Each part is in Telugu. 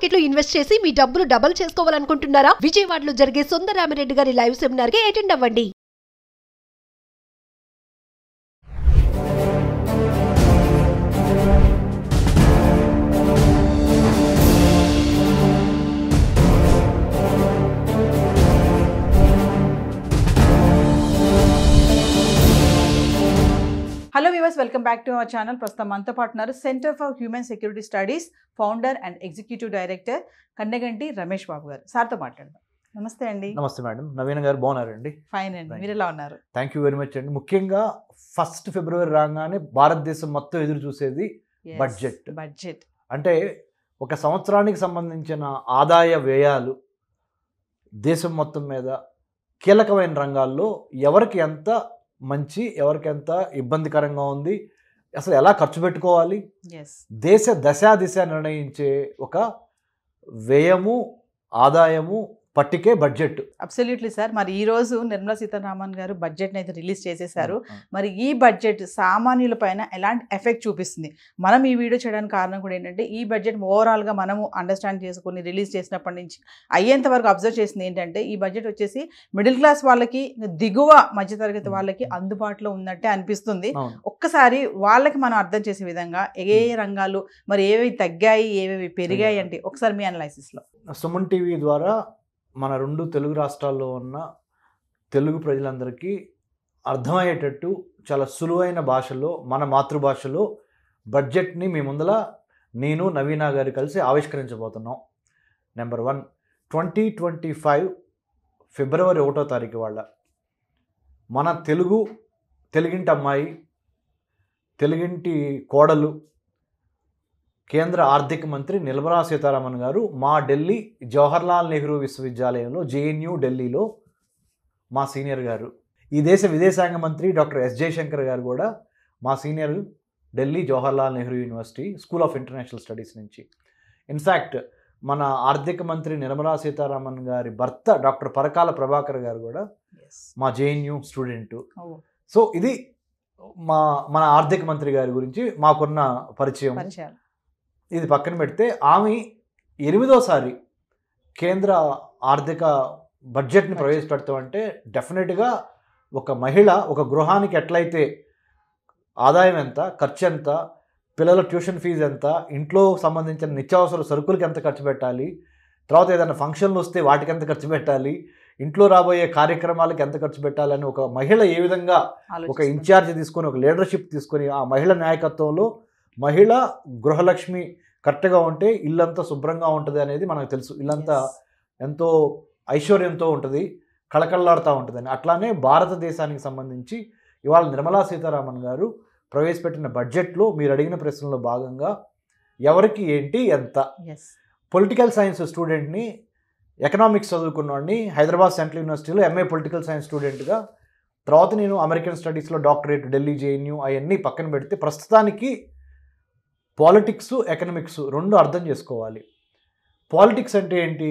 మార్కెట్ లో ఇన్వెస్ట్ చేసి మీ డబ్బులు డబుల్ చేసుకోవాలనుకుంటున్నారా? విజయవాడలో జరిగే సుందరరామిరెడ్డి గారి లైవ్ సెమినార్ కి అటెండ్ అవ్వండి. Hello viewers, welcome back to our channel. ప్రస్తుతం మనతో పాటు ఉన్నారు centre for human security studies founder and executive director Kanneganti Ramesh Babu గారు. సార్తో మాట్లాడదాం. నమస్తే అండి. నమస్తే మేడం. నవీన్ గారు బాగున్నారండి? ఫైన్ అండి, మీరు ఎలా ఉన్నారు? థ్యాంక్ యూ వెరీ మచ్ అండి. ముఖ్యంగా 1 ఫిబ్రవరి రాగానే భారతదేశం మొత్తం ఎదురు చూసేది బడ్జెట్. అంటే ఒక సంవత్సరానికి సంబంధించిన ఆదాయ వ్యయాలు దేశం మొత్తం మీద కీలకమైన రంగాల్లో ఎవరికి ఎంత మంచి, ఎవరికి ఎంత ఇబ్బందికరంగా ఉంది, అసలు ఎలా ఖర్చు పెట్టుకోవాలి, దేశ దశ నిర్ణయించే ఒక వ్యయము ఆదాయము పట్టికే బడ్జెట్. Absolutely sir. మరి ఈ రోజు నిర్మలా సీతారామన్ గారు బడ్జెట్ని అయితే రిలీజ్ చేసేసారు. మరి ఈ బడ్జెట్ సామాన్యుల పైన ఎలాంటి ఎఫెక్ట్ చూపిస్తుంది? మనం ఈ వీడియో చేయడానికి కారణం కూడా ఏంటంటే, ఈ బడ్జెట్ ఓవరాల్గా మనము అండర్స్టాండ్ చేసుకుని రిలీజ్ చేసినప్పటి నుంచి అయ్యేంత వరకు అబ్జర్వ్ చేసింది ఏంటంటే, ఈ బడ్జెట్ వచ్చేసి మిడిల్ క్లాస్ వాళ్ళకి, దిగువ మధ్యతరగతి వాళ్ళకి అందుబాటులో ఉన్నట్టే అనిపిస్తుంది. ఒక్కసారి వాళ్ళకి మనం అర్థం చేసే విధంగా ఏ రంగాలు మరి ఏవి తగ్గాయి, ఏవేవి పెరిగాయి అంటే ఒకసారి మీ అనాలైసిస్లో. సుమన్ టీవీ ద్వారా మన 2 తెలుగు రాష్ట్రాల్లో ఉన్న తెలుగు ప్రజలందరికీ అర్థమయ్యేటట్టు చాలా సులువైన భాషలో, మన మాతృభాషలో బడ్జెట్ని మీ ముందల నేను నవీనా గారు కలిసి ఆవిష్కరించబోతున్నాం. నెంబర్ 1, 2025 ఫిబ్రవరి 1వ తారీఖు వాళ్ళ మన తెలుగింటి అమ్మాయి, తెలుగింటి కోడలు, కేంద్ర ఆర్థిక మంత్రి నిర్మలా సీతారామన్ గారు మా ఢిల్లీ జవహర్లాల్ నెహ్రూ విశ్వవిద్యాలయంలో జేఎన్యూ ఢిల్లీలో మా సీనియర్ గారు, ఈ దేశ విదేశాంగ మంత్రి డాక్టర్ ఎస్ జయశంకర్ గారు కూడా మా senior Delhi Jawaharlal Nehru university school of international studies నుంచి. ఇన్ఫ్యాక్ట్ మన ఆర్థిక మంత్రి నిర్మలా సీతారామన్ గారి భర్త డాక్టర్ పరకాల ప్రభాకర్ గారు కూడా మా జేఎన్యూ స్టూడెంటు. సో ఇది మన ఆర్థిక మంత్రి గారి గురించి మాకున్న పరిచయం. ఇది పక్కన పెడితే ఆమె 8వసారి కేంద్ర ఆర్థిక బడ్జెట్ని ప్రవేశపెడతామంటే డెఫినెట్గా ఒక మహిళ ఒక గృహానికి ఎట్లయితే ఆదాయం ఎంత, ఖర్చు ఎంత, పిల్లల ట్యూషన్ ఫీజు ఎంత, ఇంట్లో సంబంధించిన నిత్యావసర సరుకులకి ఎంత ఖర్చు పెట్టాలి, తర్వాత ఏదైనా ఫంక్షన్లు వస్తే వాటికి ఎంత ఖర్చు పెట్టాలి, ఇంట్లో రాబోయే కార్యక్రమాలకి ఎంత ఖర్చు పెట్టాలని ఒక మహిళ ఏ విధంగా ఒక ఇన్ఛార్జ్ తీసుకొని, ఒక లీడర్షిప్ తీసుకొని, ఆ మహిళ నాయకత్వంలో మహిళ గృహలక్ష్మి కరెక్ట్గా ఉంటే ఇల్లంతా శుభ్రంగా ఉంటుంది అనేది మనకు తెలుసు. ఇల్లంతా ఎంతో ఐశ్వర్యంతో ఉంటుంది, కళకళలాడుతూ ఉంటుందని. అట్లానే భారతదేశానికి సంబంధించి ఇవాళ నిర్మలా సీతారామన్ గారు ప్రవేశపెట్టిన బడ్జెట్లో మీరు అడిగిన ప్రశ్నలో భాగంగా ఎవరికి ఏంటి ఎంత, పొలిటికల్ సైన్స్ స్టూడెంట్ని, ఎకనామిక్స్ చదువుకున్నవాడిని, హైదరాబాద్ సెంట్రల్ యూనివర్సిటీలో ఎంఏ పొలిటికల్ సైన్స్ స్టూడెంట్గా, తర్వాత నేను అమెరికన్ స్టడీస్లో డాక్టరేట్ ఢిల్లీ జేఎన్యూ, అవన్నీ పక్కన పెడితే ప్రస్తుతానికి పాలిటిక్స్, ఎకనామిక్స్ 2 అర్థం చేసుకోవాలి. పాలిటిక్స్ అంటే ఏంటి?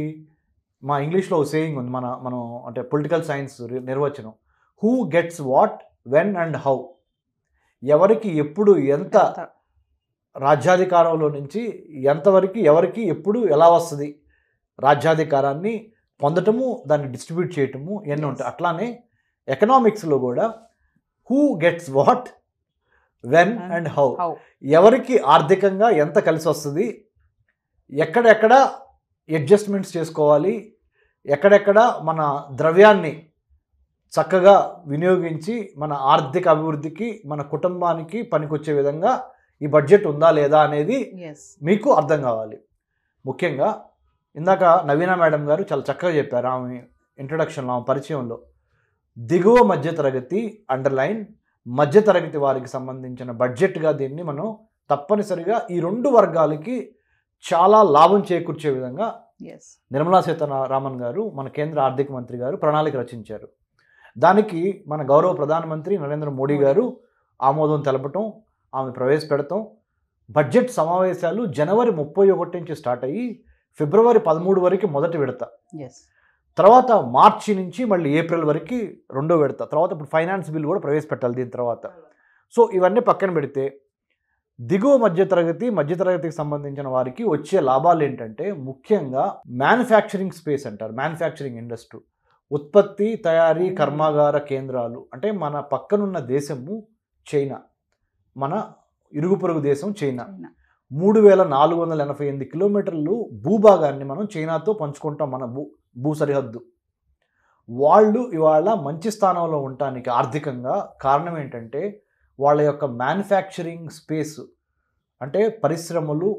మా ఇంగ్లీష్లో సేయింగ్ ఉంది, మనం అంటే పొలిటికల్ సైన్స్ నిర్వచనం, who gets what, when and how. ఎవరికి ఎప్పుడు ఎంత రాజ్యాధికారంలో నుంచి ఎంతవరకు ఎవరికి ఎప్పుడు ఎలా వస్తుంది, రాజ్యాధికారాన్ని పొందటము, దాన్ని డిస్ట్రిబ్యూట్ చేయటము ఎన్ని ఉంటాయి. అట్లానే ఎకనామిక్స్లో కూడా who gets what, when and how. ఎవరికి ఆర్థికంగా ఎంత కలిసి వస్తుంది, ఎక్కడెక్కడ అడ్జస్ట్మెంట్స్ చేసుకోవాలి, ఎక్కడెక్కడ మన ద్రవ్యాన్ని చక్కగా వినియోగించి మన ఆర్థిక అభివృద్ధికి, మన కుటుంబానికి పనికొచ్చే విధంగా ఈ బడ్జెట్ ఉందా లేదా అనేది మీకు అర్థం కావాలి. ముఖ్యంగా ఇందాక నవీనా మేడం గారు చాలా చక్కగా చెప్పారు ఆమె ఇంట్రడక్షన్లో, ఆమె పరిచయంలో. దిగువ మధ్యతరగతి అండర్లైన్ మధ్యతరగతి వారికి సంబంధించిన బడ్జెట్గా దీన్ని మనం తప్పనిసరిగా ఈ 2 వర్గాలకి చాలా లాభం చేకూర్చే విధంగా నిర్మలా సీతారామన్ గారు, మన కేంద్ర ఆర్థిక మంత్రి గారు ప్రణాళిక రచించారు. దానికి మన గౌరవ ప్రధానమంత్రి నరేంద్ర మోడీ గారు ఆమోదం తెలపటం, ఆమె ప్రవేశపెడతాం. బడ్జెట్ సమావేశాలు జనవరి 31 నుంచి స్టార్ట్ అయ్యి ఫిబ్రవరి 13 వరకు మొదటి విడత, తర్వాత మార్చి నుంచి మళ్ళీ ఏప్రిల్ వరకు 2వ విడత, తర్వాత ఇప్పుడు ఫైనాన్స్ బిల్ కూడా ప్రవేశపెట్టాలి దీని తర్వాత. సో ఇవన్నీ పక్కన పెడితే దిగువ మధ్యతరగతికి సంబంధించిన వారికి వచ్చే లాభాలు ఏంటంటే ముఖ్యంగా మ్యానుఫ్యాక్చరింగ్ స్పేస్ అంటారు, మ్యానుఫ్యాక్చరింగ్ ఇండస్ట్రీ, ఉత్పత్తి తయారీ కర్మాగార కేంద్రాలు. అంటే మన పక్కనున్న దేశము చైనా, మన ఇరుగు పొరుగు దేశం చైనా. 3488 కిలోమీటర్లు భూభాగాన్ని మనం చైనాతో పంచుకుంటాం, మన భూ సరిహద్దు. వాళ్ళు ఇవాళ మంచి స్థానంలో ఉండటానికి ఆర్థికంగా కారణం ఏంటంటే వాళ్ళ యొక్క మ్యానుఫ్యాక్చరింగ్ స్పేస్, అంటే పరిశ్రమలు,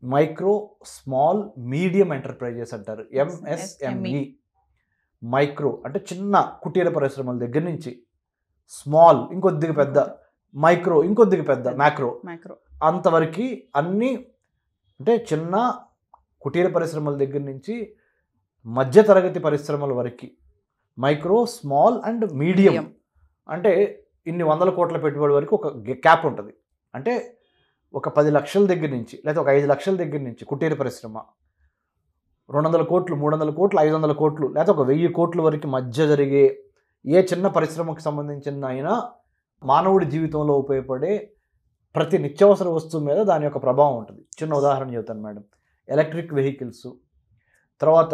మైక్రో స్మాల్ మీడియం ఎంటర్ప్రైజెస్ అంటారు, MSME. మైక్రో అంటే చిన్న కుటీర పరిశ్రమల దగ్గర నుంచి, స్మాల్ ఇంకొద్దిగా పెద్ద, మైక్రో ఇంకొద్దిగా పెద్ద, మ్యాక్రో అంతవరకు అన్నీ. అంటే చిన్న కుటీర పరిశ్రమల దగ్గర నుంచి మధ్యతరగతి పరిశ్రమల వరకు, మైక్రో స్మాల్ అండ్ మీడియం. అంటే ఇన్ని 100 కోట్ల పెట్టుబడి వరకు ఒక క్యాప్ ఉంటుంది. అంటే ఒక 10 లక్షల దగ్గర నుంచి లేదా ఒక 5 లక్షల దగ్గర నుంచి కుటీర పరిశ్రమ 200 కోట్లు, 300 కోట్లు, 500 కోట్లు లేదా ఒక 1000 కోట్ల వరకు మధ్య జరిగే ఏ చిన్న పరిశ్రమకు సంబంధించిన అయినా మానవుడి జీవితంలో ఉపయోగపడే ప్రతి నిత్యావసర వస్తువు మీద దాని యొక్క ప్రభావం ఉంటుంది. చిన్న ఉదాహరణ చెబుతాను మేడం. ఎలక్ట్రిక్ వెహికల్స్, తర్వాత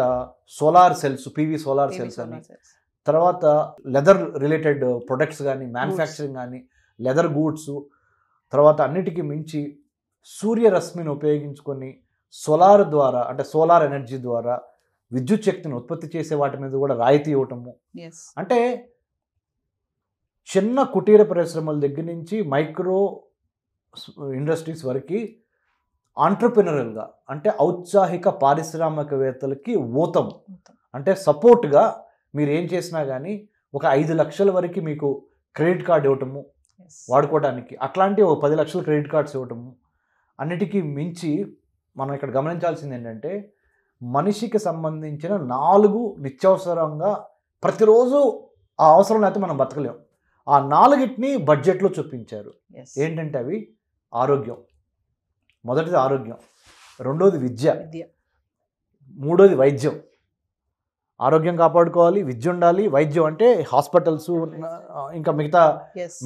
solar cells, PV solar cells అని, తర్వాత లెదర్ రిలేటెడ్ ప్రొడక్ట్స్ కానీ, మ్యానుఫ్యాక్చరింగ్ కానీ, లెదర్ గూడ్స్, తర్వాత అన్నిటికీ మించి సూర్యరశ్మిని ఉపయోగించుకొని సోలార్ ద్వారా, అంటే సోలార్ ఎనర్జీ ద్వారా విద్యుత్ శక్తిని ఉత్పత్తి చేసే వాటి మీద కూడా రాయితీ ఇవ్వటము. అంటే చిన్న కుటీర పరిశ్రమల దగ్గర నుంచి మైక్రో ఇండస్ట్రీస్ వరకు ఆంటర్ప్రినరల్గా, అంటే ఔత్సాహిక పారిశ్రామికవేత్తలకి ఊతం, అంటే సపోర్ట్గా మీరు ఏం చేసినా కానీ ఒక 5 లక్షల వరకు మీకు క్రెడిట్ కార్డు ఇవ్వటము వాడుకోవడానికి, అట్లాంటి ఒక 10 లక్షల క్రెడిట్ కార్డ్స్ ఇవ్వటము. అన్నిటికీ మించి మనం ఇక్కడ గమనించాల్సింది ఏంటంటే మనిషికి సంబంధించిన 4 నిత్యావసరంగా ప్రతిరోజు ఆ అవసరం లేకపోతే మనం బతకలేం. ఆ 4టిని బడ్జెట్లో చూపించారు. ఏంటంటే అవి ఆరోగ్యం, మొదటిది ఆరోగ్యం, రెండోది విద్య, మూడోది వైద్యం. ఆరోగ్యం కాపాడుకోవాలి, విద్య ఉండాలి, వైద్యం అంటే హాస్పిటల్స్, ఇంకా మిగతా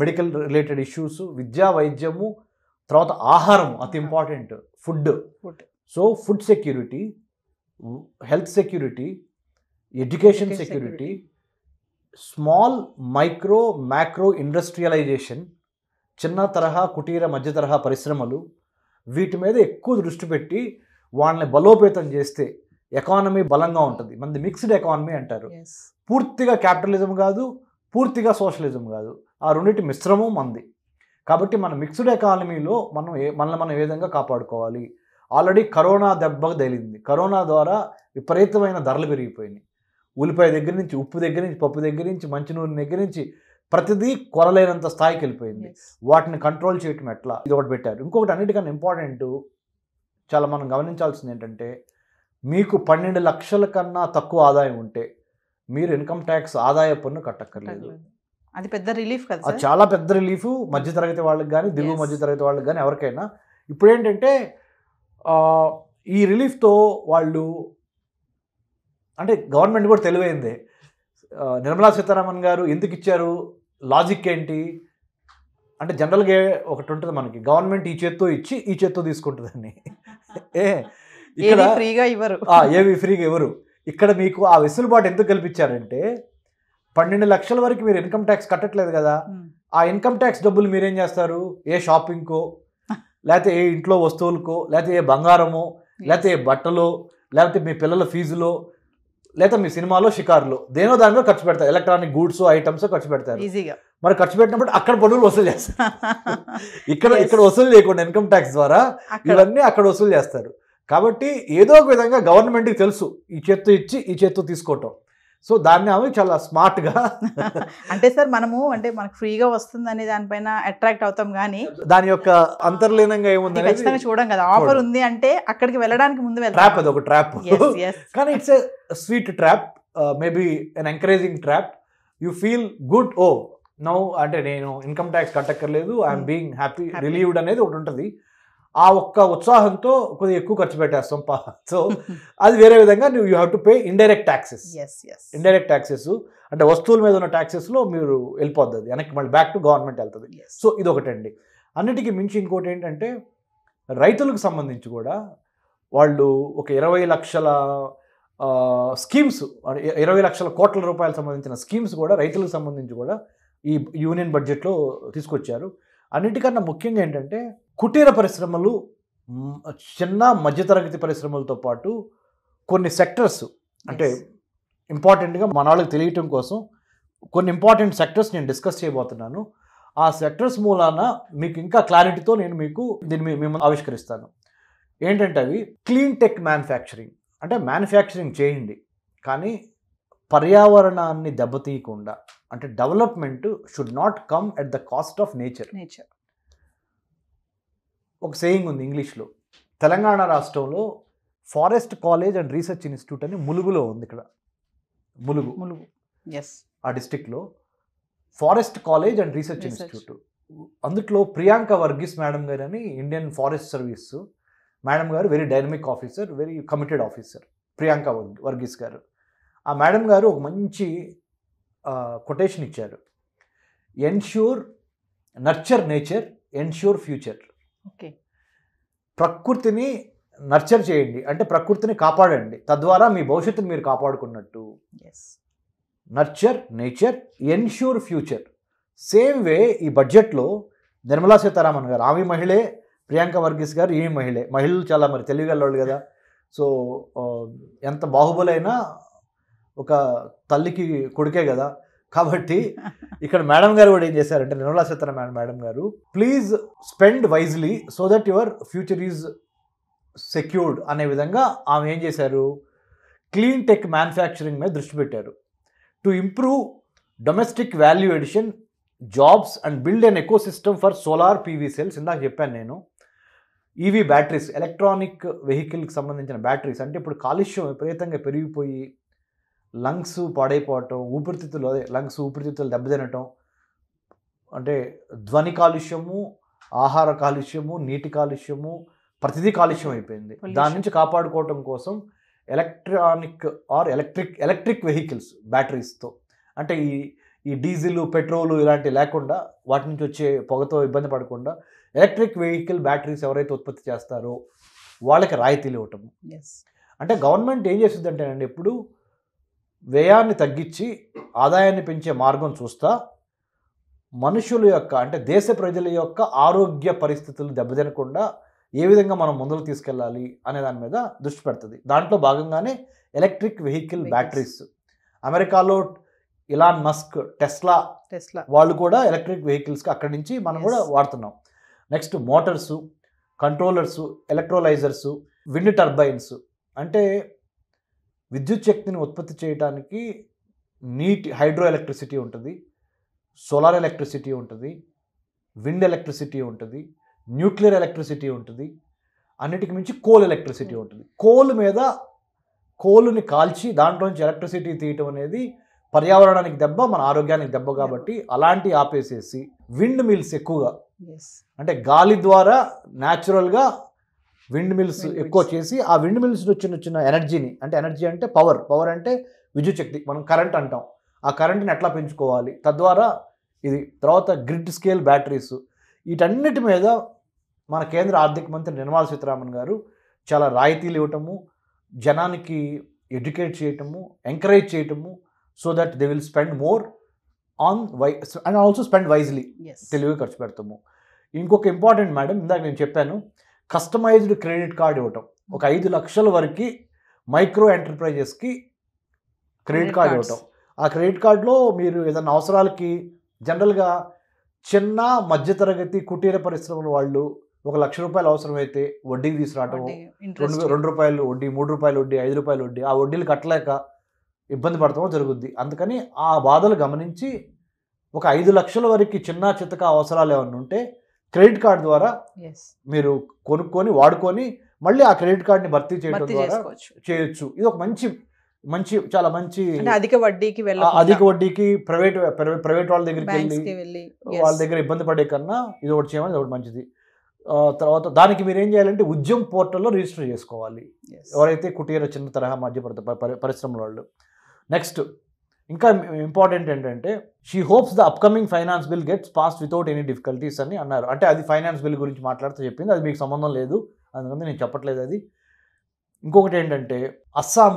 మెడికల్ రిలేటెడ్ ఇష్యూస్, విద్య, వైద్యము, తర్వాత ఆహారం అతి important, food. So food security, health security, education security, small micro macro industrialization, చిన్న తరహా కుటీర మధ్య తరహా పరిశ్రమలు, వీటి మీద ఎక్కువ దృష్టి పెట్టి వాళ్ళని బలోపేతం చేస్తే ఎకానమీ బలంగా ఉంటుంది. మనది మిక్స్డ్ ఎకానమీ అంటారు. పూర్తిగా క్యాపిటలిజం కాదు, పూర్తిగా సోషలిజం కాదు, ఆ రెండింటి మిశ్రమం మంది. కాబట్టి మన మిక్స్డ్ ఎకానమీలో మనం ఏ విధంగా కాపాడుకోవాలి. ఆల్రెడీ కరోనా దెబ్బ తగిలింది. కరోనా ద్వారా విపరీతమైన ధరలు పెరిగిపోయినాయి. ఉల్లిపాయ దగ్గర నుంచి, ఉప్పు దగ్గర నుంచి, పప్పు దగ్గర నుంచి, మంచినూనె దగ్గర నుంచి ప్రతిదీ కొనలేనంత స్థాయికి వెళ్ళిపోయింది. వాటిని కంట్రోల్ చేయటం ఎట్లా, ఇది ఒకటి పెట్టారు. ఇంకొకటి అన్నిటికన్నా ఇంపార్టెంట్, చాలా మనం గమనించాల్సింది ఏంటంటే మీకు 12 లక్షల కన్నా తక్కువ ఆదాయం ఉంటే మీరు ఇన్కమ్ ట్యాక్స్ ఆదాయ పన్ను కట్టక్కర్లేదు. అది పెద్ద రిలీఫ్ కదా. అది చాలా పెద్ద రిలీఫ్ మధ్యతరగతి వాళ్ళకి కానీ, దిగువ మధ్యతరగతి వాళ్ళకి కానీ, ఎవరికైనా. ఇప్పుడు ఏంటంటే ఈ రిలీఫ్తో వాళ్ళు, అంటే గవర్నమెంట్ కూడా తెలివైందే. నిర్మలా సీతారామన్ గారు ఎందుకు ఇచ్చారు, లాజిక్ ఏంటి అంటే, జనరల్గా ఒకటి ఉంటుంది మనకి, గవర్నమెంట్ ఈ చేత్తో ఇచ్చి ఈ చేత్తో తీసుకుంటుందని. ఇక్కడ ఫ్రీగా ఇవ్వరు, ఏవి ఫ్రీగా ఇవ్వరు. ఇక్కడ మీకు ఆ వెసులుబాటు ఎందుకు కల్పించారంటే 12 లక్షల వరకు మీరు ఇన్కమ్ ట్యాక్స్ కట్టట్లేదు కదా, ఆ ఇన్కమ్ ట్యాక్స్ డబ్బులు మీరేం చేస్తారు, ఏ షాపింగ్కో, లేకపోతే ఏ ఇంట్లో వస్తువులకో, లేకపోతే ఏ బంగారమో, లేకపోతే ఏ బట్టలో, లేకపోతే మీ పిల్లల ఫీజులో, లేదా మీ సినిమాలో, షికారులో, దేనో దానిలో ఖర్చు పెడతారు. ఎలక్ట్రానిక్ గూడ్స్ ఐటమ్స్ ఖర్చు పెడతారు. ఈజీగా మరి ఖర్చు పెట్టినప్పుడు అక్కడ పన్నులు వసూలు చేస్తారు. ఇక్కడ వసూలు చేయకుండా ఇన్కమ్ ట్యాక్స్ ద్వారా ఇవన్నీ అక్కడ వసూలు చేస్తారు. కాబట్టి ఏదో ఒక విధంగా గవర్నమెంట్కి తెలుసు ఈ చేత్తో ఇచ్చి ఈ చేత్తో తీసుకోవటం. సో దాన్ని ఆమె చాలా స్మార్ట్గా, అంటే సార్ మనకు ఫ్రీగా వస్తుంది అనే దానిపైన అట్రాక్ట్ అవుతాం, కానీ దాని యొక్క అంతర్లీనంగా ఏముంది ఖచ్చితంగా చూడం కదా. ఆఫర్ ఉంది అంటే అక్కడికి వెళ్ళడానికి ముందు ట్రాప్, అది ఒక ట్రాప్. కానీ it's a sweet trap, maybe an encouraging trap. You feel good, oh now అంటే నేను ఇన్కమ్ ట్యాక్స్ కట్టక్కర్లేదు, ఐఎమ్ బీయింగ్ హ్యాపీ, రిలీవ్డ్ అనేది ఒకటి ఉంటుంది. ఆ ఒక్క ఉత్సాహంతో కొద్దిగా ఎక్కువ ఖర్చు పెట్టేస్తాం. సో అది వేరే విధంగా you have to pay indirect taxes. Indirect taxes అంటే వస్తువుల మీద ఉన్న ట్యాక్సెస్లో మీరు వెళ్ళిపోద్ది, వెనక్కి మళ్ళీ బ్యాక్ టు గవర్నమెంట్ వెళ్తుంది. సో ఇది ఒకటండి. అన్నిటికీ మించి ఇంకోటి ఏంటంటే రైతులకు సంబంధించి కూడా వాళ్ళు ఒక 20 లక్షల స్కీమ్స్, 20 లక్షల కోట్ల రూపాయలకు సంబంధించిన స్కీమ్స్ కూడా రైతులకు సంబంధించి కూడా ఈ యూనియన్ బడ్జెట్లో తీసుకొచ్చారు. అన్నిటికన్నా ముఖ్యంగా ఏంటంటే కుటీర పరిశ్రమలు, చిన్న మధ్యతరగతి పరిశ్రమలతో పాటు కొన్ని సెక్టర్స్, అంటే ఇంపార్టెంట్గా మన వాళ్ళకి తెలియటం కోసం కొన్ని ఇంపార్టెంట్ సెక్టర్స్ నేను డిస్కస్ చేయబోతున్నాను. ఆ సెక్టర్స్ మూలాన మీకు ఇంకా క్లారిటీతో నేను మీకు దీన్ని మేము ఆవిష్కరిస్తాను. ఏంటంటే అవి క్లీన్ టెక్ మ్యానుఫ్యాక్చరింగ్, అంటే మ్యానుఫ్యాక్చరింగ్ చేయండి కానీ పర్యావరణాన్ని దెబ్బతీయకుండా, అంటే development should not come at the cost of nature. ఒక సేయింగ్ ఉంది ఇంగ్లీష్లో. తెలంగాణ రాష్ట్రంలో forest college and research institute అని ములుగులో ఉంది. ఇక్కడ ములుగు ఆ డిస్టిక్లో forest college and research institute. అందుట్లో ప్రియాంక వర్గీస్ మేడం గారు అని Indian forest service madam garu, very dynamic officer, very committed officer Priyanka Varghese garu. ఆ మేడం గారు ఒక మంచి కొటేషన్ ఇచ్చారు. Ensure nurture nature, ensure future. Okay, ప్రకృతిని నర్చర్ చేయండి అంటే ప్రకృతిని కాపాడండి, తద్వారా మీ భవిష్యత్తుని మీరు కాపాడుకున్నట్టు. Nurture nature, ensure future. Same way ఈ బడ్జెట్లో నిర్మలా సీతారామన్ గారు, ఆమె మహిళే, ప్రియాంక వర్గీస్ గారు ఈ మహిళలు చాలా మరి తెలివిగలవాళ్ళు కదా. సో ఎంత బాహుబలైనా ఒక తల్లికి కొడుకే కదా. కాబట్టి ఇక్కడ మేడం గారు కూడా ఏం చేశారంటే, నిర్మలా సీతారామన్ మేడం గారు, please spend wisely so that your future is secured అనే విధంగా ఆమె ఏం చేశారు, క్లీన్ టెక్ మ్యానుఫ్యాక్చరింగ్ మీద దృష్టి పెట్టారు. To improve domestic value addition, jobs and build an ecosystem for solar PV cells. ఇందాక చెప్పాను నేను, ఈవీ బ్యాటరీస్, ఎలక్ట్రానిక్ వెహికల్కి సంబంధించిన బ్యాటరీస్. అంటే ఇప్పుడు కాలుష్యం విపరీతంగా పెరిగిపోయి లంగ్స్ పాడైపోవటం, ఊపిరితిత్తులు దెబ్బతినటం, అంటే ధ్వని కాలుష్యము, ఆహార కాలుష్యము, నీటి కాలుష్యము, ప్రతిదీ కాలుష్యం అయిపోయింది. దాని నుంచి కాపాడుకోవటం కోసం ఎలక్ట్రిక్ వెహికల్స్ బ్యాటరీస్తో, అంటే ఈ డీజిల్, పెట్రోలు ఇలాంటివి లేకుండా, వాటి నుంచి వచ్చే పొగతో ఇబ్బంది పడకుండా ఎలక్ట్రిక్ వెహికల్ బ్యాటరీస్ ఎవరైతే ఉత్పత్తి చేస్తారో వాళ్ళకి రాయితీలు ఇవ్వటం. అంటే గవర్నమెంట్ ఏం చేస్తుందంటే అండి, ఎప్పుడు వ్యయాన్ని తగ్గించి ఆదాయాన్ని పెంచే మార్గం చూస్తా మనుషుల యొక్క, అంటే దేశ ప్రజల యొక్క ఆరోగ్య పరిస్థితులు దెబ్బతినకుండా ఏ విధంగా మనం ముందుకు తీసుకెళ్ళాలి అనే దాని మీద దృష్టి పెడుతుంది. దాంట్లో భాగంగానే ఎలక్ట్రిక్ వెహికల్ బ్యాటరీస్. అమెరికాలో ఇలాన్ మస్క్, టెస్లా వాళ్ళు కూడా ఎలక్ట్రిక్ వెహికల్స్కి అక్కడి నుంచి మనం కూడా వాడుతున్నాం. Next motors, controllers, electrolysers, wind turbines. అంటే విద్యుత్ శక్తిని ఉత్పత్తి చేయడానికి హైడ్రో ఎలక్ట్రిసిటీ ఉంటుంది, సోలార్ ఎలక్ట్రిసిటీ ఉంటుంది, విండ్ ఎలక్ట్రిసిటీ ఉంటుంది, న్యూక్లియర్ ఎలక్ట్రిసిటీ ఉంటుంది, అన్నిటికి మించి కోల్ ఎలక్ట్రిసిటీ ఉంటుంది. కోలుని కాల్చి దాంట్లోంచి ఎలక్ట్రిసిటీ తీయటం అనేది పర్యావరణానికి దెబ్బ, మన ఆరోగ్యానికి దెబ్బ. కాబట్టి అలాంటి ఆపేసేసి విండ్ మిల్స్ ఎక్కువగా, అంటే గాలి ద్వారా న్యాచురల్గా విండ్ మిల్స్ ఎక్కువ చేసి ఆ విండ్ మిల్స్ వచ్చిన ఎనర్జీని, అంటే ఎనర్జీ అంటే పవర్ అంటే విద్యుత్ శక్తి, మనం కరెంట్ అంటాం, ఆ కరెంట్ని ఎట్లా పెంచుకోవాలి, తద్వారా ఇది. తర్వాత గ్రిడ్ స్కేల్ బ్యాటరీస్. వీటన్నిటి మీద మన కేంద్ర ఆర్థిక మంత్రి నిర్మలా సీతారామన్ గారు చాలా రాయితీలు ఇవ్వటము, జనానికి ఎడ్యుకేట్ చేయటము, ఎంకరేజ్ చేయటము, so that they will spend more on and also spend wisely, తెలివిగా ఖర్చు పెడతాము. ఇంకొక ఇంపార్టెంట్ మేడం, ఇందాక నేను చెప్పాను, కస్టమైజ్డ్ క్రెడిట్ కార్డ్ ఇవ్వటం. ఒక 5 లక్షల వరకు మైక్రో ఎంటర్ప్రైజెస్కి క్రెడిట్ కార్డ్ ఇవ్వటం. ఆ క్రెడిట్ కార్డులో మీరు ఏదైనా అవసరాలకి, జనరల్గా చిన్న మధ్యతరగతి కుటీర పరిశ్రమల వాళ్ళు ₹1,00,000 అవసరమైతే వడ్డీకి తీసుకురావటం, ₹2 వడ్డీ, ₹3 వడ్డీ, ₹5 వడ్డీ, ఆ వడ్డీలు కట్టలేక ఇబ్బంది పడతామో జరుగుద్ది. అందుకని ఆ బాధలు గమనించి ఒక 5 లక్షల వరకు చిన్న చితక అవసరాలు ఏమన్నా ఉంటే క్రెడిట్ కార్డు ద్వారా మీరు కొనుక్కొని వాడుకొని మళ్ళీ ఆ క్రెడిట్ కార్డుని భర్తీ చేయడం ద్వారా చేయొచ్చు. ఇది ఒక మంచి చాలా మంచి, అధిక వడ్డీకి ప్రైవేట్ వాళ్ళ దగ్గరికి వెళ్ళి వాళ్ళ దగ్గర ఇబ్బంది పడే కన్నా ఇది ఒకటి చేయమని, ఇది ఒకటి మంచిది. తర్వాత దానికి మీరు ఏం చేయాలంటే ఉద్యమ్ పోర్టల్లో రిజిస్టర్ చేసుకోవాలి ఎవరైతే కుటీర చిన్న తరహా మధ్య పరిశ్రమల వాళ్ళు. నెక్స్ట్ ఇంకా ఇంపార్టెంట్ ఏంటంటే she hopes the upcoming finance bill gets passed without any difficulties అని అన్నారు. అంటే అది ఫైనాన్స్ బిల్ గురించి మాట్లాడుతూ చెప్పింది, అది మీకు సంబంధం లేదు, అందుకని నేను చెప్పట్లేదు అది. ఇంకొకటి ఏంటంటే అస్సాం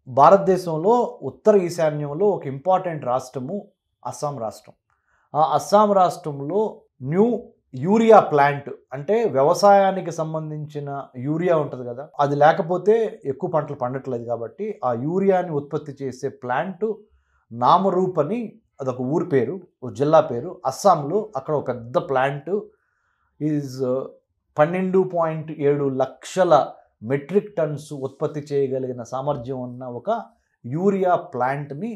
భారతదేశంలో ఉత్తర ఈశాన్యంలో ఒక ఇంపార్టెంట్ రాష్ట్రము అస్సాం రాష్ట్రం. ఆ అస్సాం రాష్ట్రంలో న్యూ యూరియా ప్లాంట్, అంటే వ్యవసాయానికి సంబంధించిన యూరియా ఉంటుంది కదా, అది లేకపోతే ఎక్కువ పంటలు పండట్లేదు కాబట్టి ఆ యూరియాని ఉత్పత్తి చేసే ప్లాంట్ నామరూప్ అని, అదొక ఊరి పేరు, ఒక జిల్లా పేరు అస్సాంలో. అక్కడ ఒక పెద్ద ప్లాంట్ ఈజ్ 12.7 లక్షల మెట్రిక్ టన్స్ ఉత్పత్తి చేయగలిగిన సామర్థ్యం ఉన్న ఒక యూరియా ప్లాంట్ని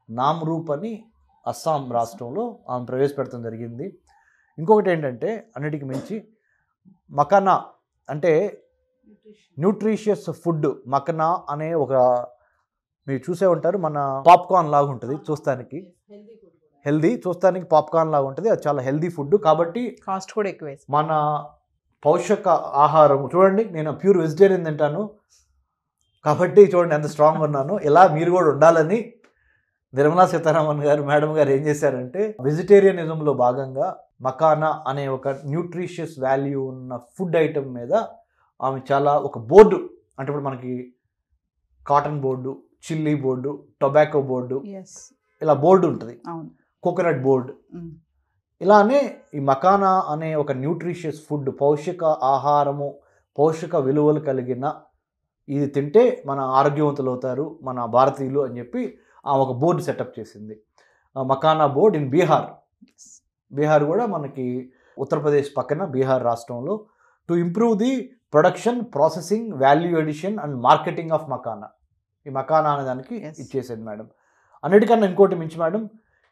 నామరూప్ అని అస్సాం రాష్ట్రంలో ఆమె ప్రవేశపెట్టడం జరిగింది. ఇంకొకటి ఏంటంటే అన్నిటికి మించి మకానా, అంటే న్యూట్రిషియస్ ఫుడ్. మకనా అనే ఒక, మీరు చూసే ఉంటారు, మన పాప్కార్న్ లాగా ఉంటుంది చూస్తానికి, హెల్దీ, చూస్తానికి పాప్కార్న్ లాగా ఉంటుంది, అది చాలా హెల్దీ ఫుడ్. కాబట్టి కాస్ట్ కూడా ఎక్కువ. మన పౌషక ఆహారం చూడండి, నేను ప్యూర్ వెజిటేరియన్ తింటాను కాబట్టి చూడండి ఎంత స్ట్రాంగ్ ఉన్నాను. ఇలా మీరు కూడా ఉండాలని నిర్మలా సీతారామన్ గారు మేడం గారు ఏం చేశారంటే వెజిటేరియనిజంలో భాగంగా మకానా అనే ఒక న్యూట్రిషియస్ వాల్యూ ఉన్న ఫుడ్ ఐటమ్ మీద ఆమె చాలా ఒక బోర్డు, అంటే ఇప్పుడు మనకి cotton board, chilli board, tobacco board, ఇలా బోర్డు ఉంటుంది, కోకోనట్ బోర్డు. ఇలానే ఈ మకానా అనే ఒక న్యూట్రిషియస్ ఫుడ్, పౌషిక ఆహారము, పోషక విలువలు కలిగిన ఇది తింటే మన ఆరోగ్యవంతులు అవుతారు మన భారతీయులు అని చెప్పి ఆ ఒక బోర్డు సెటప్ చేసింది. Makhana board in Bihar. బీహార్ కూడా మనకి ఉత్తరప్రదేశ్ పక్కన బీహార్ రాష్ట్రంలో. To improve the production, processing, value addition and marketing of makhana. ఈ మకానా అనే దానికి ఇచ్చేసేది మేడం. అన్నిటికన్నా ఇంకోటి మించి మేడం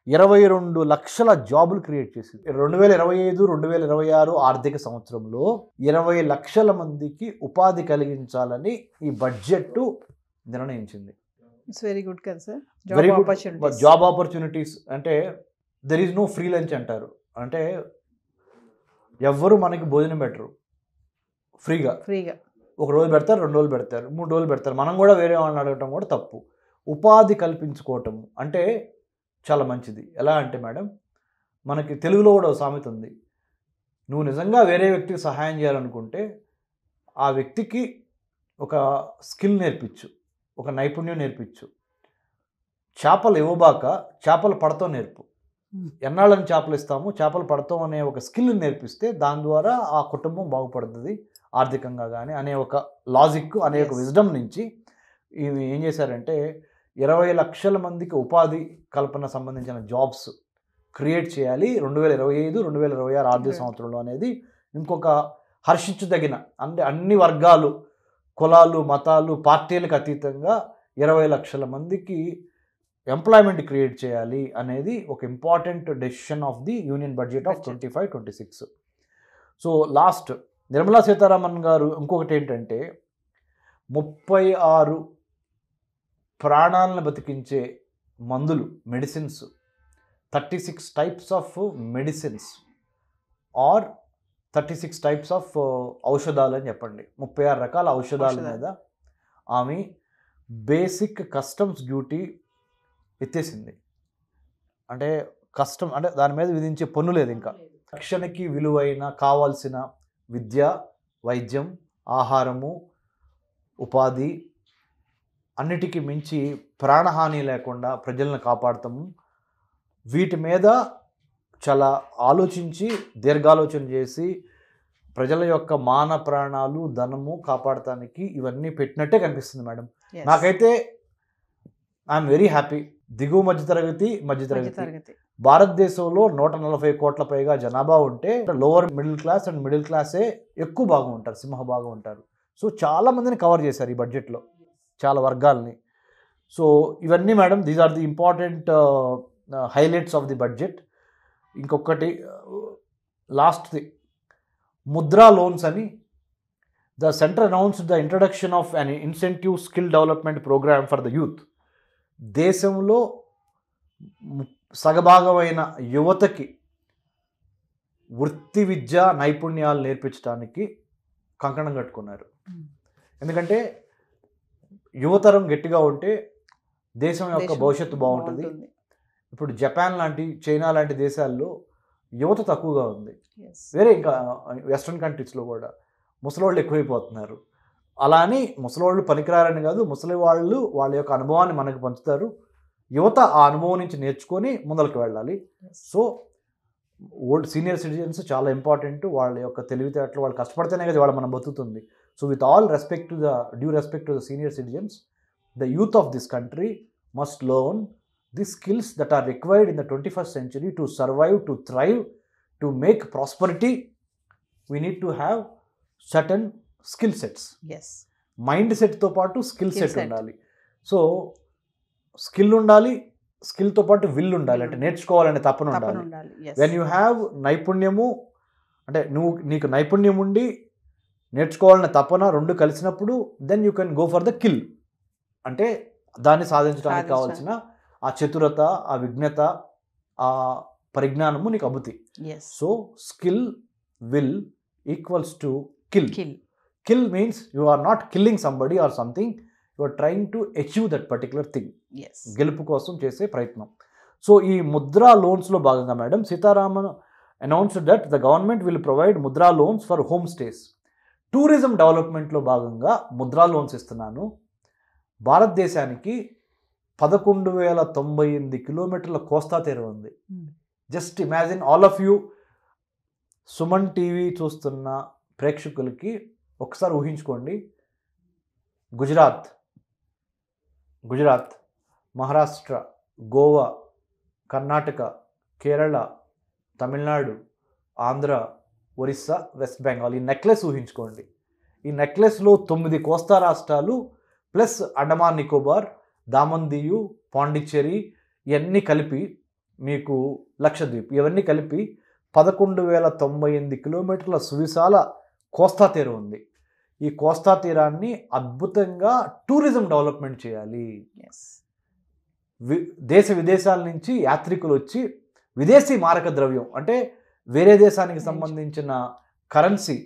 22 లక్షల జాబులు క్రియేట్ చేసింది. 2025-2026 ఆర్థిక సంవత్సరంలో 20 లక్షల మందికి ఉపాధి కలిగించాలని ఈ బడ్జెట్ నిర్ణయించింది. ఇట్స్ వెరీ గుడ్ కదా sir. Very good. Job opportunities అంటే there is no free lunch అంటారు, అంటే ఎవ్వరు మనకి భోజనం పెట్టరు ఫ్రీగా. ఒక రోజు పెడతారు, 2 రోజులు పెడతారు, 3 రోజులు పెడతారు. మనం కూడా వేరే వాళ్ళని అడగటం కూడా తప్పు. ఉపాధి కల్పించుకోవటం అంటే చాలా మంచిది. ఎలా అంటే మేడం, మనకి తెలుగులో కూడా ఒక సామెత ఉంది, నువ్వు నిజంగా వేరే వ్యక్తికి సహాయం చేయాలనుకుంటే ఆ వ్యక్తికి ఒక స్కిల్ నేర్పించు, ఒక నైపుణ్యం నేర్పించు. చేపలు ఇవ్వబాక చేపలు పడతాం నేర్పు. ఎన్నాళ్ళని చేపలు ఇస్తాము, చేపలు పడతాం అనే ఒక స్కిల్ నేర్పిస్తే దాని ద్వారా ఆ కుటుంబం బాగుపడుతుంది ఆర్థికంగా కానీ అనే ఒక లాజిక్, అనే ఒక విజ్డమ్ నుంచి ఇవి ఏం చేశారంటే 20 లక్షల మందికి ఉపాధి కల్పన సంబంధించిన జాబ్స్ క్రియేట్ చేయాలి 2025-2026 ఆర్థిక సంవత్సరంలో అనేది ఇంకొక హర్షించదగిన, అంటే అన్ని వర్గాలు, కులాలు, మతాలు, పార్టీలకు అతీతంగా 20 లక్షల మందికి ఎంప్లాయ్మెంట్ క్రియేట్ చేయాలి అనేది ఒక important decision of the union budget of 25-26. So last Nirmala Sitharaman garu ఇంకొకటి ఏంటంటే 36 ప్రాణాలను బతికించే మందులు, medicines, 36 types of medicines or 36 types of ఔషధాలు అని చెప్పండి, 36 రకాల ఔషధాల మీద ఆమె బేసిక్ కస్టమ్స్ డ్యూటీ ఎత్తేసింది. అంటే కస్టమ్ అంటే దాని మీద విధించే పన్ను లేదు. ఇంకా రక్షణకి విలువైన కావాల్సిన విద్య, వైద్యం, ఆహారము, ఉపాధి, అన్నిటికీ మించి ప్రాణహాని లేకుండా ప్రజలను కాపాడతాము. వీటి మీద చాలా ఆలోచించి దీర్ఘాలోచన చేసి ప్రజల యొక్క మాన ప్రాణాలు, ధనము కాపాడటానికి ఇవన్నీ పెట్టినట్టే కనిపిస్తుంది మేడం. నాకైతే ఐఎమ్ వెరీ హ్యాపీ. దిగువ మధ్యతరగతి భారతదేశంలో 140 కోట్ల పైగా జనాభా ఉంటే lower middle class and middle క్లాసే ఎక్కువ భాగం ఉంటారు, సింహభాగం ఉంటారు. సో చాలా మందిని కవర్ చేశారు ఈ బడ్జెట్లో, చాలా వర్గాల్ని. సో ఇవన్నీ madam, these are the important highlights of the budget. ఇంకొకటి లాస్ట్ది ముద్రా లోన్స్ అని the centre announced the introduction of an incentive skill development programme for the youth. దేశంలో సగభాగమైన యువతకి వృత్తి విద్య నైపుణ్యాలు నేర్పించడానికి కంకణం కట్టుకున్నారు. ఎందుకంటే యువతరం గట్టిగా ఉంటే దేశం యొక్క భవిష్యత్తు బాగుంటుంది. ఇప్పుడు జపాన్ లాంటి, చైనా లాంటి దేశాల్లో యువత తక్కువగా ఉంది. వేరే ఇంకా వెస్ట్రన్ కంట్రీస్లో కూడా ముసలోళ్ళు ఎక్కువైపోతున్నారు. అలా అని ముసలోళ్ళు పనికిరారని కాదు, ముసలి వాళ్ళు వాళ్ళ యొక్క అనుభవాన్ని మనకు పంచుతారు. యువత ఆ అనుభవం నుంచి నేర్చుకొని ముందరికి వెళ్ళాలి. సో సీనియర్ సిటిజన్స్ చాలా ఇంపార్టెంట్. వాళ్ళ యొక్క తెలివితేటలు, వాళ్ళు కష్టపడితేనే కదా వాళ్ళ మనం బతుకుతుంది. So with all respect to due respect to the senior citizens, the youth of this country must learn the skills that are required in the 21st century to survive, to thrive, to make prosperity. We need to have certain skill sets. Mind సెట్తో పాటు స్కిల్ సెట్ ఉండాలి. సో స్కిల్ ఉండాలి, స్కిల్తో పాటు విల్ ఉండాలి, అంటే నేర్చుకోవాలనే తపన ఉండాలి. వెన్ యూ హ్యావ్ నైపుణ్యము, అంటే నీకు నైపుణ్యం ఉండి నేర్చుకోవాలనే తపన రెండు కలిసినప్పుడు then you can go for the kill. అంటే దాన్ని సాధించడానికి కావాల్సిన ఆ చతురత, ఆ విజ్ఞత, ఆ పరిజ్ఞానము నీకు అబ్బుతాయి. So skill, will equals to kill. Kill means you are not killing somebody or something, you are trying to achieve that particular thing. గెలుపు కోసం చేసే ప్రయత్నం. సో ఈ ముద్రా లోన్స్లో భాగంగా madam Sitharaman announced that the government will provide Mudra loans for home stays. Tourism డెవలప్మెంట్లో భాగంగా ముద్రా లోన్స్ ఇస్తున్నాను. భారతదేశానికి 11,098 కిలోమీటర్ల కోస్తా తీర ఉంది. Just imagine all of you, Suman TV చూస్తున్న ప్రేక్షకులకి ఒకసారి ఊహించుకోండి, గుజరాత్, మహారాష్ట్ర, గోవా, కర్ణాటక, కేరళ, తమిళనాడు, ఆంధ్ర, ఒరిస్సా, వెస్ట్ బెంగాల్, ఈ నెక్లెస్ ఊహించుకోండి. ఈ నెక్లెస్లో 9 కోస్తా రాష్ట్రాలు ప్లస్ అండమాన్ నికోబార్, దామన్ దియు, పాండిచ్చేరి, ఇవన్నీ కలిపి మీకు లక్షద్వీప్, ఇవన్నీ కలిపి 11,098 కిలోమీటర్ల సువిశాల కోస్తా తీరం ఉంది. ఈ కోస్తా తీరాన్ని అద్భుతంగా టూరిజం డెవలప్మెంట్ చేయాలి. దేశ విదేశాల నుంచి యాత్రికులు వచ్చి విదేశీ మారక ద్రవ్యం, అంటే వేరే దేశానికి సంబంధించిన కరెన్సీ,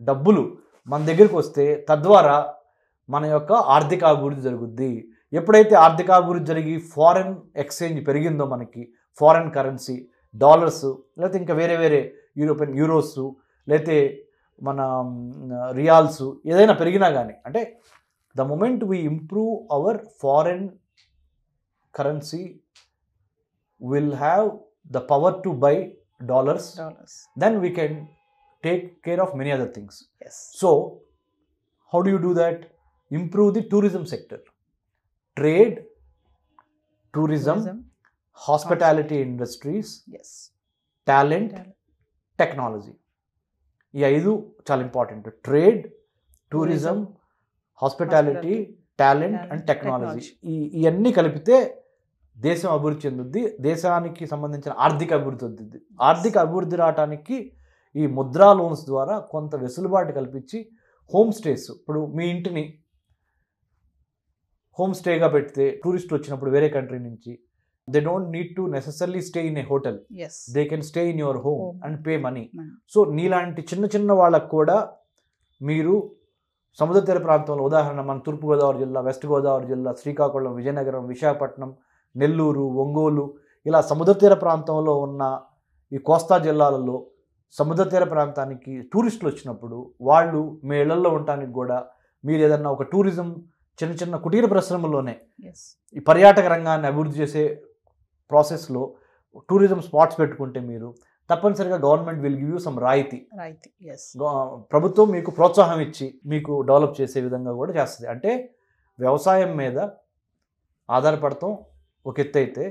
డబ్బులు మన దగ్గరికి వస్తే తద్వారా మన యొక్క ఆర్థిక అభివృద్ధి జరుగుద్ది. ఎప్పుడైతే ఆర్థిక అభివృద్ధి జరిగి ఫారెన్ ఎక్స్చేంజ్ పెరిగిందో, మనకి ఫారెన్ కరెన్సీ, డాలర్స్, లేకపోతే ఇంకా వేరే వేరే యూరోపియన్ యూరోస్, లేకపోతే మన రియాల్స్ ఏదైనా పెరిగినా కానీ, అంటే the moment we improve our foreign currency will have the power to buy dollars, then we can take care of many other things. So how do you do that? Improve the tourism sector, trade, tourism, hospitality industries, talent, technology. ఈ 5 చాలా important. Trade, tourism, hospitality, talent and technology. ఇవన్నీ కలిపితే దేశం అభివృద్ధి చెందుద్ది, దేశానికి సంబంధించిన ఆర్థిక అభివృద్ధి అవుతుంది. ఆర్థిక అభివృద్ధి రావడానికి ఈ ముద్రా లోన్స్ ద్వారా కొంత వెసులుబాటు కల్పించి హోమ్ స్టేస్, ఇప్పుడు మీ ఇంటిని హోమ్ స్టేగా పెడితే టూరిస్ట్ వచ్చినప్పుడు వేరే కంట్రీ నుంచి, they don't need to necessarily stay in a hotel, they can stay in your home and pay money. So నీలాంటి చిన్న చిన్న వాళ్ళకు కూడా మీరు సముద్ర తీర ప్రాంతంలో, ఉదాహరణ మన తూర్పుగోదావరి జిల్లా, వెస్ట్ గోదావరి జిల్లా, శ్రీకాకుళం, విజయనగరం, విశాఖపట్నం, నెల్లూరు, ఒంగోలు, ఇలా సముద్ర తీర ప్రాంతంలో ఉన్న ఈ కోస్తా జిల్లాలలో సముద్ర తీర ప్రాంతానికి టూరిస్టులు వచ్చినప్పుడు వాళ్ళు మీ ఇళ్లలో ఉండటానికి కూడా మీరు ఏదన్నా ఒక టూరిజం చిన్న చిన్న కుటీర పరిశ్రమల్లోనే ఈ పర్యాటక రంగాన్ని అభివృద్ధి చేసే ప్రాసెస్లో టూరిజం స్పాట్స్ పెట్టుకుంటే మీరు తప్పనిసరిగా government will give you some రాయితీ. ప్రభుత్వం మీకు ప్రోత్సాహం ఇచ్చి మీకు డెవలప్ చేసే విధంగా కూడా చేస్తుంది. అంటే వ్యవసాయం మీద ఆధారపడతాం ఒక ఎత్తు అయితే,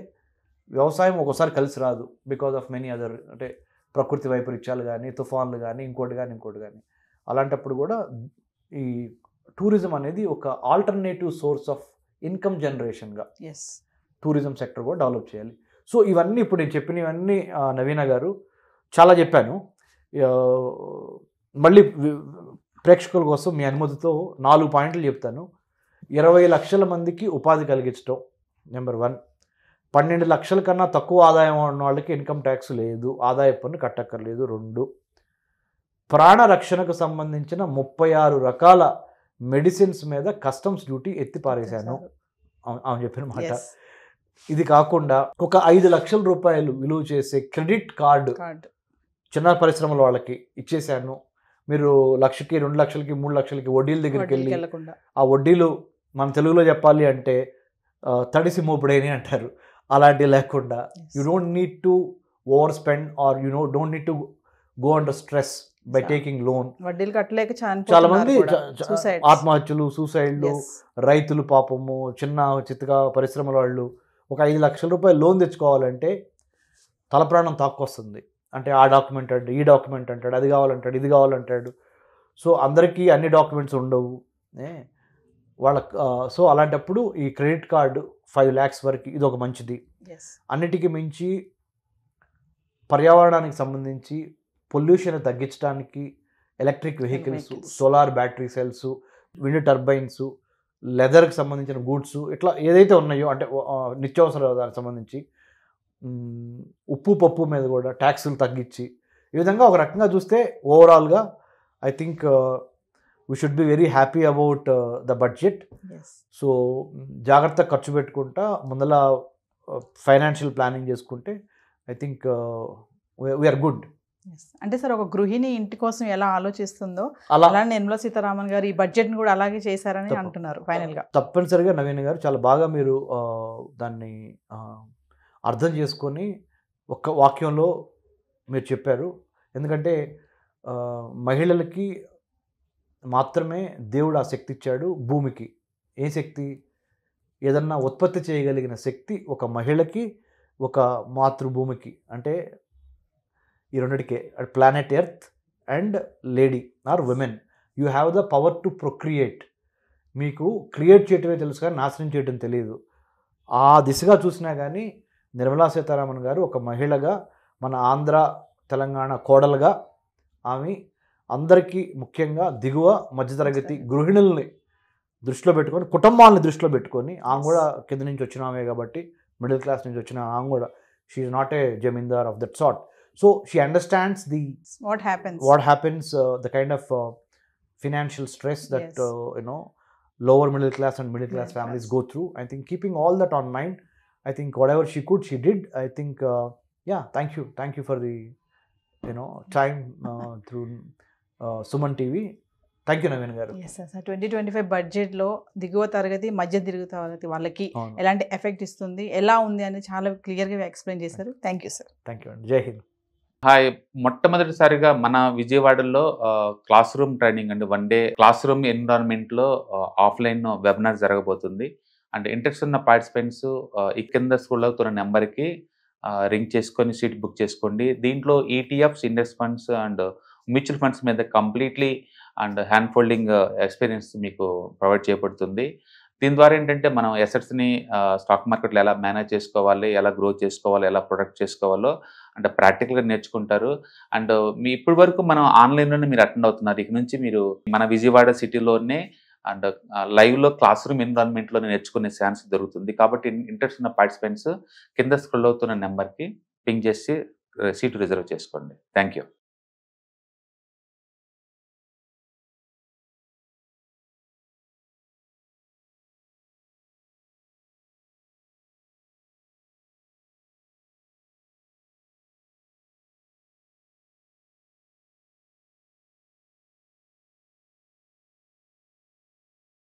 వ్యవసాయం ఒక్కోసారి కలిసి రాదు బికాజ్ ఆఫ్ మెనీ అదర్, అంటే ప్రకృతి వైపరీత్యాలు కానీ, తుఫాన్లు కానీ, ఇంకోటి కానీ. అలాంటప్పుడు కూడా ఈ టూరిజం అనేది ఒక ఆల్టర్నేటివ్ సోర్స్ ఆఫ్ ఇన్కమ్ జనరేషన్గా టూరిజం సెక్టర్ కూడా డెవలప్ చేయాలి. సో ఇవన్నీ ఇప్పుడు నేను చెప్పినవన్నీ నవీన గారు చాలా చెప్పాను. మళ్ళీ ప్రేక్షకుల కోసం మీ అనుమతితో 4 పాయింట్లు చెప్తాను. 20 లక్షల మందికి ఉపాధి కలిగించడం నెంబర్ 1. 12 లక్షల కన్నా తక్కువ ఆదాయం ఉన్న వాళ్ళకి ఇన్కమ్ ట్యాక్స్ లేదు, ఆదాయ పన్ను కట్టక్కర్లేదు. 2, ప్రాణ రక్షణకు సంబంధించిన 36 రకాల మెడిసిన్స్ మీద కస్టమ్స్ డ్యూటీ ఎత్తి పారేశాను. ఆమె చెప్పిన మాట. Yes. ఇది కాకుండా ఒక 5 లక్షల రూపాయలు విలువ చేసే క్రెడిట్ కార్డు కార్డ్ చిన్న పరిశ్రమల వాళ్ళకి ఇచ్చేసాను, మీరు 1,00,000కి 2,00,000కి 3,00,000కి వడ్డీల దగ్గరికి వెళ్ళి వెళ్ళకుండా ఆ వడ్డీలు మన తెలుగులో చెప్పాలి అంటే తడిసి మోపుడేని అంటారు, అలాంటివి లేకుండా you don't need to overspend or don't need to go under stress by taking loan. వడ్డీలు కట్టలేక చాలా మంది Suicides. ఆత్మహత్యలు, సూసైడ్లు, రైతులు పాపము, చిన్న చిత్తగా పరిశ్రమల వాళ్ళు ఒక 5 లక్షల రూపాయలు లోన్ తెచ్చుకోవాలంటే తలప్రాణం తాక్కొస్తుంది. అంటే ఆ డాక్యుమెంట్ అంటే ఈ డాక్యుమెంట్ అంటాడు, అది కావాలంటాడు, ఇది కావాలంటాడు. సో అందరికీ అన్ని డాక్యుమెంట్స్ ఉండవు వాళ్ళ. సో అలాంటప్పుడు ఈ క్రెడిట్ కార్డు 5 lakhs వరకు ఇది ఒక మంచిది. అన్నిటికీ మించి పర్యావరణానికి సంబంధించి పొల్యూషన్ తగ్గించడానికి electric vehicles, solar battery cells, wind turbines, లెదర్కి సంబంధించిన గూడ్స్, ఇట్లా ఏదైతే ఉన్నాయో అంటే నిత్యావసర దానికి సంబంధించి ఉప్పు పప్పు మీద కూడా ట్యాక్సులు తగ్గించి ఈ విధంగా ఒక రకంగా చూస్తే ఓవరాల్గా I think we should be very happy about the budget. So జాగ్రత్తగా ఖర్చు పెట్టుకుంటా ముందల ఫైనాన్షియల్ ప్లానింగ్ చేసుకుంటే ఐ థింక్ వీఆర్ గుడ్. అంటే సార్ ఒక గృహిణి ఇంటి కోసం ఎలా ఆలోచిస్తుందో అలా నిర్మలా సీతారామన్ గారు ఈ బడ్జెట్ని కూడా అలాగే చేశారని అంటున్నారు ఫైనల్గా. తప్పనిసరిగా నవీన్ గారు చాలా బాగా మీరు దాన్ని అర్థం చేసుకొని ఒక్క వాక్యంలో మీరు చెప్పారు. ఎందుకంటే మహిళలకి మాత్రమే దేవుడు ఆ శక్తి ఇచ్చాడు భూమికి. ఏ శక్తి? ఏదన్నా ఉత్పత్తి చేయగలిగిన శక్తి ఒక మహిళకి, ఒక మాతృభూమికి. అంటే ఈ రెండిటికే planet earth and lady or women, you have the power to procreate. మీకు క్రియేట్ చేయటమే తెలుసు కానీ నాశనం చేయటం తెలియదు. ఆ దిశగా చూసినా కానీ నిర్మలా సీతారామన్ గారు ఒక మహిళగా, మన ఆంధ్ర తెలంగాణ కోడలుగా ఆమె అందరికీ, ముఖ్యంగా దిగువ మధ్యతరగతి గృహిణుల్ని దృష్టిలో పెట్టుకొని, కుటుంబాలని దృష్టిలో పెట్టుకొని, ఆమె కూడా కింద నుంచి వచ్చిన ఆమె కాబట్టి, మిడిల్ క్లాస్ నుంచి వచ్చిన ఆమె కూడా, she is not a Zamindar of that sort. So she understands what happens, the kind of financial stress that lower middle class and middle class families go through. I think keeping all that on mind, I think whatever she could, she did. I think thank you for the time through Suman TV. Thank you Naveen గారు. 2025 బడ్జెట్లో దిగువ తరగతి, మధ్య తరగతి వాళ్ళకి ఎలాంటి ఎఫెక్ట్ ఇస్తుంది, ఎలా ఉంది అని చాలా క్లియర్గా ఎక్స్ప్లెయిన్ చేశారు. Thank you sir. Thank you అండి. జై హింద్. హాయ్, మొట్టమొదటిసారిగా మన విజయవాడలో క్లాస్ రూమ్ ట్రైనింగ్ అండి, 1 day క్లాస్ రూమ్ ఎన్విరాన్మెంట్లో ఆఫ్లైన్ వెబినార్ జరగబోతుంది. అండ్ ఇంట్రెస్ట్ ఉన్న పార్టిసిపెంట్స్ ఈ కింద స్కూల్లో ఉన్న నెంబర్కి రింగ్ చేసుకొని సీట్ బుక్ చేసుకోండి. దీంట్లో ETFs, index funds and mutual funds మీద completely and hand folding experience మీకు ప్రొవైడ్ చేయబడుతుంది. దీని ద్వారా ఏంటంటే మనం ఎసెట్స్ని స్టాక్ మార్కెట్లో ఎలా మేనేజ్ చేసుకోవాలి, ఎలా గ్రో చేసుకోవాలి, ఎలా ప్రొడక్ట్ చేసుకోవాలో అంటే ప్రాక్టికల్గా నేర్చుకుంటారు. అండ్ మీ ఇప్పటి వరకు మనం ఆన్లైన్లోనే మీరు అటెండ్ అవుతున్నారు. ఇక నుంచి మీరు మన విజయవాడ సిటీలోనే అండ్ లైవ్లో క్లాస్ రూమ్ ఎన్విరాన్మెంట్లో నేర్చుకునే ఛాన్స్ దొరుకుతుంది. కాబట్టి ఇంట్రెస్ట్ ఉన్న పార్టిసిపెంట్స్ కింద స్క్రోల్ అవుతున్న నెంబర్కి పింగ్ చేసి సీటు రిజర్వ్ చేసుకోండి. Thank you.